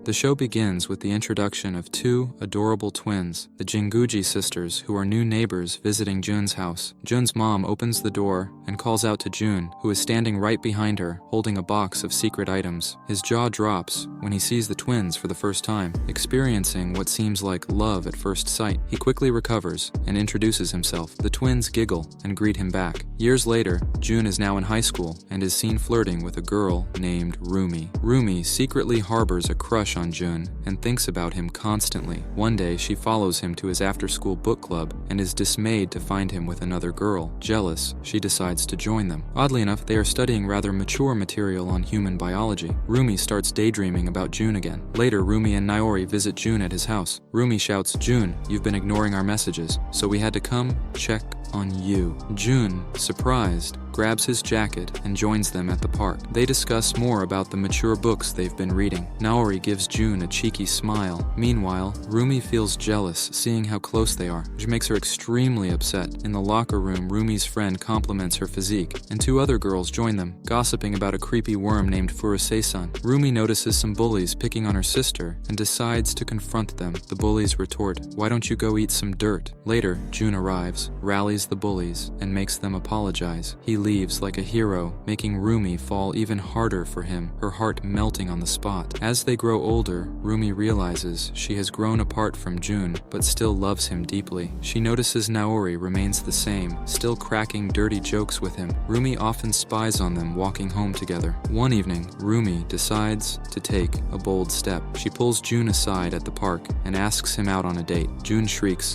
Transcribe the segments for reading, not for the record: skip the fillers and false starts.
The show begins with the introduction of two adorable twins, the Jinguji sisters, who are new neighbors visiting Jun's house. Jun's mom opens the door and calls out to Jun, who is standing right behind her, holding a box of secret items. His jaw drops when he sees the twins for the first time, experiencing what seems like love at first sight. He quickly recovers and introduces himself. The twins giggle and greet him back. Years later, Jun is now in high school and is seen flirting with a girl named Rumi. Rumi secretly harbors a crush on Jun and thinks about him constantly. One day, she follows him to his after-school book club and is dismayed to find him with another girl. Jealous, she decides to join them. Oddly enough, they are studying rather mature material on human biology. Rumi starts daydreaming about Jun again. Later, Rumi and Naori visit Jun at his house. Rumi shouts, "Jun, you've been ignoring our messages, so we had to come check on you." Jun, surprised, grabs his jacket and joins them at the park. They discuss more about the mature books they've been reading. Naori gives Jun a cheeky smile. Meanwhile, Rumi feels jealous seeing how close they are, which makes her extremely upset. In the locker room, Rumi's friend compliments her physique, and two other girls join them, gossiping about a creepy worm named Furusei-san. Rumi notices some bullies picking on her sister and decides to confront them. The bullies retort, "Why don't you go eat some dirt?" Later, Jun arrives, rallies the bullies, and makes them apologize. He leaves like a hero, making Rumi fall even harder for him, her heart melting on the spot. As they grow older, Rumi realizes she has grown apart from Jun, but still loves him deeply. She notices Naori remains the same, still cracking dirty jokes with him. Rumi often spies on them walking home together. One evening, Rumi decides to take a bold step. She pulls Jun aside at the park and asks him out on a date. Jun shrieks,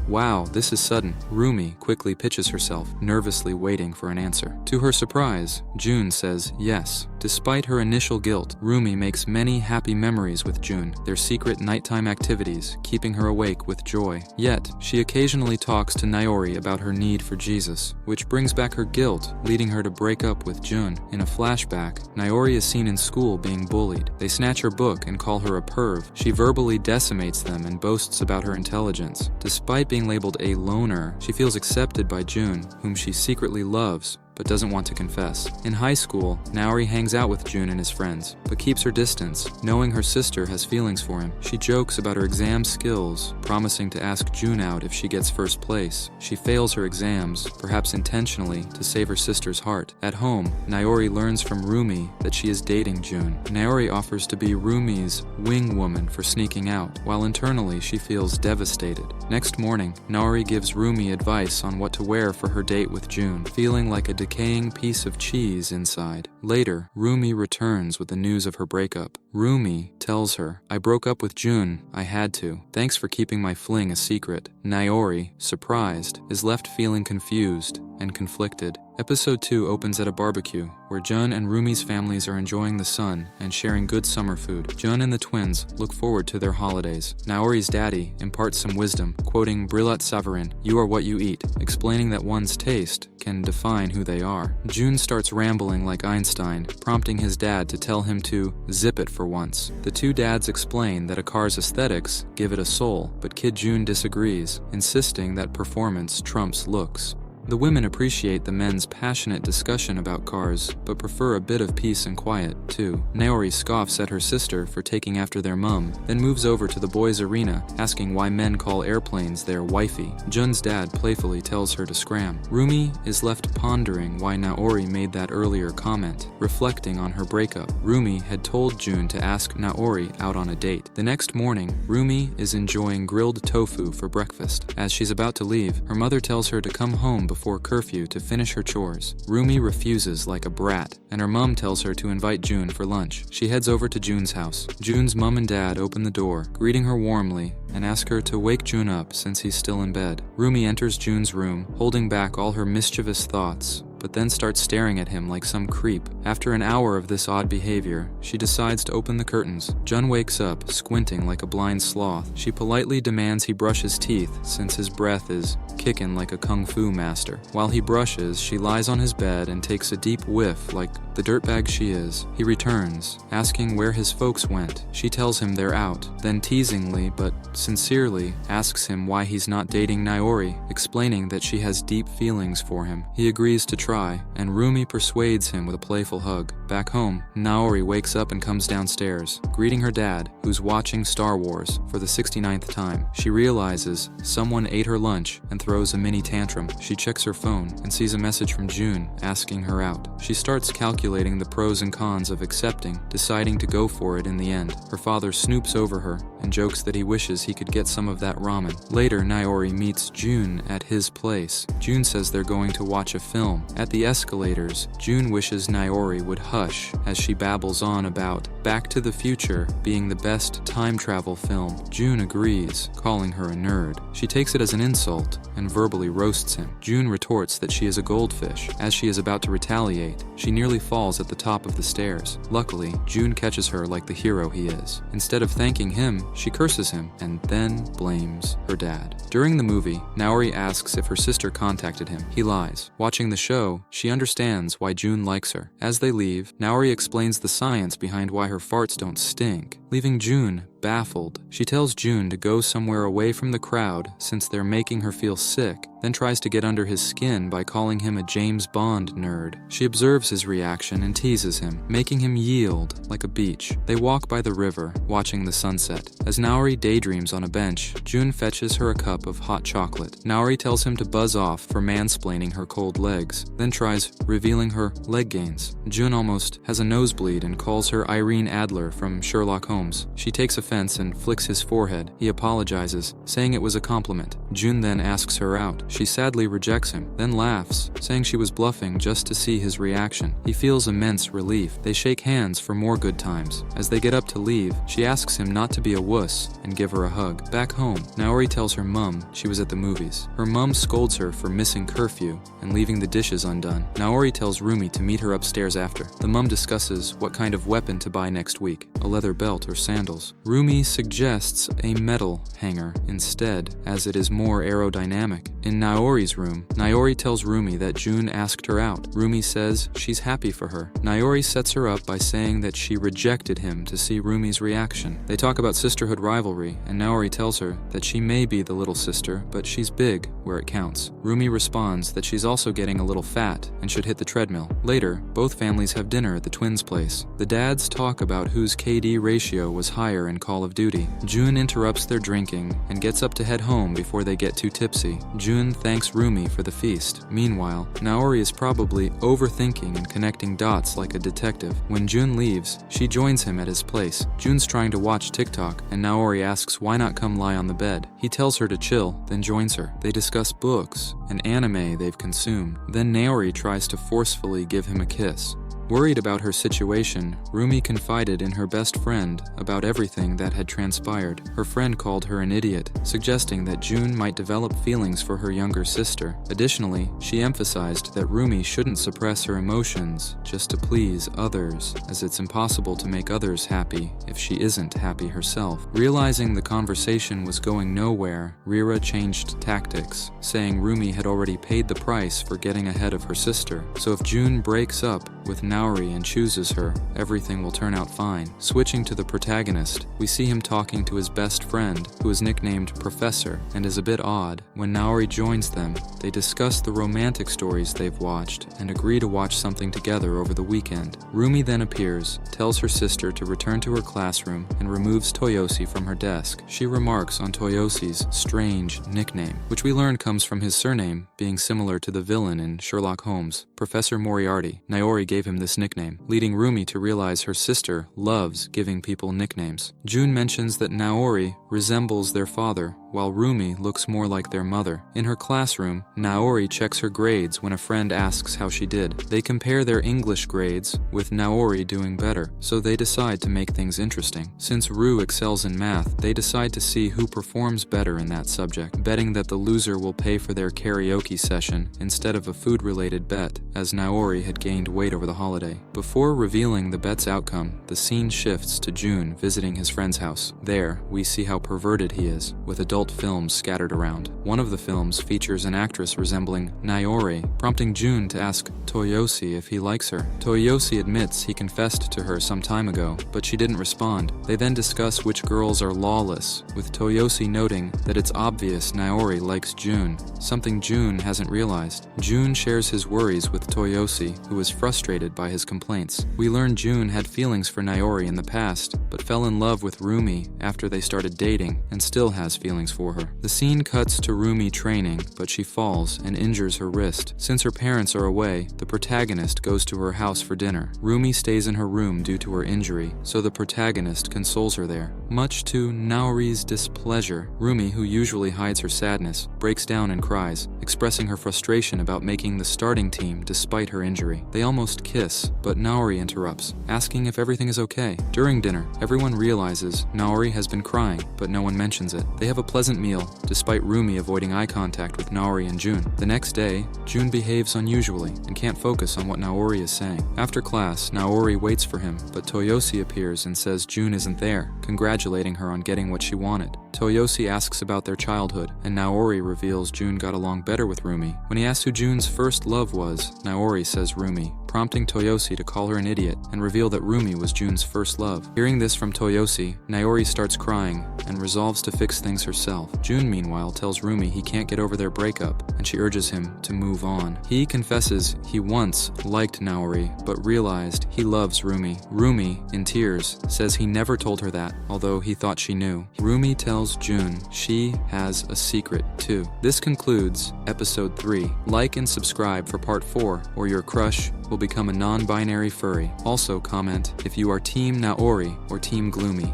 wow, this is sudden." Rumi quickly pitches herself, nervously waiting for an answer. To her surprise, Jun says yes. Despite her initial guilt, Rumi makes many happy memories with Jun, their secret nighttime activities, keeping her awake with joy. Yet, she occasionally talks to Naori about her need for Jesus, which brings back her guilt, leading her to break up with Jun. In a flashback, Naori is seen in school being bullied. They snatch her book and call her a perv. She verbally decimates them and boasts about her intelligence. Despite being labeled a loner, she feels accepted by Jun, whom she secretly loves, but doesn't want to confess. In high school, Naori hangs out with Jun and his friends, but keeps her distance, knowing her sister has feelings for him. She jokes about her exam skills, promising to ask Jun out if she gets first place. She fails her exams, perhaps intentionally, to save her sister's heart. At home, Naori learns from Rumi that she is dating Jun. Naori offers to be Rumi's wing woman for sneaking out, while internally she feels devastated. Next morning, Naori gives Rumi advice on what to wear for her date with Jun, feeling like a decaying piece of cheese inside. Later, Rumi returns with the news of her breakup. Rumi tells her, "I broke up with Jun. I had to. Thanks for keeping my fling a secret." Naori, surprised, is left feeling confused and conflicted. Episode 2 opens at a barbecue, where Jun and Rumi's families are enjoying the sun and sharing good summer food. Jun and the twins look forward to their holidays. Naori's daddy imparts some wisdom, quoting Brillat Savarin, "You are what you eat," explaining that one's taste can define who they are. Jun starts rambling like Einstein, prompting his dad to tell him to zip it for once. The two dads explain that a car's aesthetics give it a soul, but Kid Jun disagrees, insisting that performance trumps looks. The women appreciate the men's passionate discussion about cars, but prefer a bit of peace and quiet, too. Naori scoffs at her sister for taking after their mum, then moves over to the boys' arena, asking why men call airplanes their wifey. Jun's dad playfully tells her to scram. Rumi is left pondering why Naori made that earlier comment, reflecting on her breakup. Rumi had told Jun to ask Naori out on a date. The next morning, Rumi is enjoying grilled tofu for breakfast. As she's about to leave, her mother tells her to come home before curfew to finish her chores. Rumi refuses like a brat, and her mom tells her to invite Jun for lunch. She heads over to Jun's house. Jun's mom and dad open the door, greeting her warmly, and ask her to wake Jun up since he's still in bed. Rumi enters Jun's room, holding back all her mischievous thoughts, but then starts staring at him like some creep. After an hour of this odd behavior, she decides to open the curtains. Jun wakes up, squinting like a blind sloth. She politely demands he brush his teeth, since his breath is kickin' like a kung fu master. While he brushes, she lies on his bed and takes a deep whiff like the dirtbag she is. He returns, asking where his folks went. She tells him they're out, then teasingly but sincerely asks him why he's not dating Naori, explaining that she has deep feelings for him. He agrees to try, and Rumi persuades him with a playful hug. Back home, Naori wakes up and comes downstairs, greeting her dad, who's watching Star Wars for the 69th time. She realizes someone ate her lunch and throws a mini tantrum. She checks her phone and sees a message from Jun asking her out. She starts calculating the pros and cons of accepting, deciding to go for it in the end. Her father snoops over her and jokes that he wishes he could get some of that ramen. Later, Naori meets Jun at his place. Jun says they're going to watch a film. At the escalators, Jun wishes Naori would hush as she babbles on about Back to the Future being the best time travel film. Jun agrees, calling her a nerd. She takes it as an insult and verbally roasts him. Jun retorts that she is a goldfish. As she is about to retaliate, she nearly falls at the top of the stairs. Luckily, Jun catches her like the hero he is. Instead of thanking him, she curses him and then blames her dad. During the movie, Naori asks if her sister contacted him. He lies. Watching the show, she understands why Jun likes her. As they leave, Naori explains the science behind why her farts don't stink, leaving Jun baffled. She tells Jun to go somewhere away from the crowd since they're making her feel sick, then tries to get under his skin by calling him a James Bond nerd. She observes his reaction and teases him, making him yield like a beach. They walk by the river, watching the sunset. As Naori daydreams on a bench, Jun fetches her a cup of hot chocolate. Naori tells him to buzz off for mansplaining her cold legs, then tries revealing her leg gains. Jun almost has a nosebleed and calls her Irene Adler from Sherlock Holmes. She takes offense and flicks his forehead. He apologizes, saying it was a compliment. Jun then asks her out. She sadly rejects him, then laughs, saying she was bluffing just to see his reaction. He feels immense relief. They shake hands for more good times. As they get up to leave, she asks him not to be a wuss and give her a hug. Back home, Naori tells her mum she was at the movies. Her mum scolds her for missing curfew and leaving the dishes undone. Naori tells Rumi to meet her upstairs after. The mum discusses what kind of weapon to buy next week, a leather belt or sandals. Rumi suggests a metal hanger instead, as it is more aerodynamic. In Naori's room, Naori tells Rumi that Jun asked her out. Rumi says she's happy for her. Naori sets her up by saying that she rejected him to see Rumi's reaction. They talk about sisterhood rivalry, and Naori tells her that she may be the little sister, but she's big where it counts. Rumi responds that she's also getting a little fat and should hit the treadmill. Later, both families have dinner at the twins' place. The dads talk about whose KD ratio was higher in Call of Duty. Jun interrupts their drinking and gets up to head home before they get too tipsy. Jun thanks Rumi for the feast. Meanwhile, Naori is probably overthinking and connecting dots like a detective. When Jun leaves, she joins him at his place. Jun's trying to watch TikTok, and Naori asks why not come lie on the bed. He tells her to chill, then joins her. They discuss books and anime they've consumed. Then Naori tries to forcefully give him a kiss. Worried about her situation, Rumi confided in her best friend about everything that had transpired. Her friend called her an idiot, suggesting that Jun might develop feelings for her younger sister. Additionally, she emphasized that Rumi shouldn't suppress her emotions just to please others, as it's impossible to make others happy if she isn't happy herself. Realizing the conversation was going nowhere, Rira changed tactics, saying Rumi had already paid the price for getting ahead of her sister. So if Jun breaks up with Naori and chooses her, everything will turn out fine. Switching to the protagonist, we see him talking to his best friend, who is nicknamed Professor, and is a bit odd. When Naori joins them, they discuss the romantic stories they've watched and agree to watch something together over the weekend. Rumi then appears, tells her sister to return to her classroom, and removes Toyosi from her desk. She remarks on Toyosi's strange nickname, which we learn comes from his surname being similar to the villain in Sherlock Holmes, Professor Moriarty. Naori gave him this nickname, leading Rumi to realize her sister loves giving people nicknames. Jun mentions that Naori resembles their father, while Rumi looks more like their mother. In her classroom, Naori checks her grades when a friend asks how she did. They compare their English grades, with Naori doing better, so they decide to make things interesting. Since Ru excels in math, they decide to see who performs better in that subject, betting that the loser will pay for their karaoke session instead of a food-related bet, as Naori had gained weight over the holiday. Before revealing the bet's outcome, the scene shifts to Jun visiting his friend's house. There, we see how perverted he is, with adult films scattered around. One of the films features an actress resembling Naori, prompting Jun to ask Toyosi if he likes her. Toyosi admits he confessed to her some time ago, but she didn't respond. They then discuss which girls are lawless, with Toyosi noting that it's obvious Naori likes Jun, something Jun hasn't realized. Jun shares his worries with Toyosi, who is frustrated by his complaints. We learn Jun had feelings for Naori in the past, but fell in love with Rumi after they started dating, and still has feelings for her. The scene cuts to Rumi training, but she falls and injures her wrist. Since her parents are away, the protagonist goes to her house for dinner. Rumi stays in her room due to her injury, so the protagonist consoles her there. Much to Naori's displeasure, Rumi, who usually hides her sadness, breaks down and cries, expressing her frustration about making the starting team despite her injury. They almost kiss, but Naori interrupts, asking if everything is okay. During dinner, everyone realizes Naori has been crying, but no one mentions it. They have a pleasant meal, despite Rumi avoiding eye contact with Naori and Jun. The next day, Jun behaves unusually and can't focus on what Naori is saying. After class, Naori waits for him, but Toyosi appears and says Jun isn't there, congratulating her on getting what she wanted. Toyosi asks about their childhood, and Naori reveals Jun got along better with Rumi. When he asks who Jun's first love was, Naori says Rumi, prompting Toyosi to call her an idiot and reveal that Rumi was Jun's first love. Hearing this from Toyosi, Naori starts crying and resolves to fix things herself. Jun, meanwhile, tells Rumi he can't get over their breakup, and she urges him to move on. He confesses he once liked Naori, but realized he loves Rumi. Rumi, in tears, says he never told her that, although he thought she knew. Rumi tells Jun she has a secret, too. This concludes Episode 3. Like and subscribe for Part 4, or your crush will become a non-binary furry. Also comment if you are Team Naori or Team Gloomy.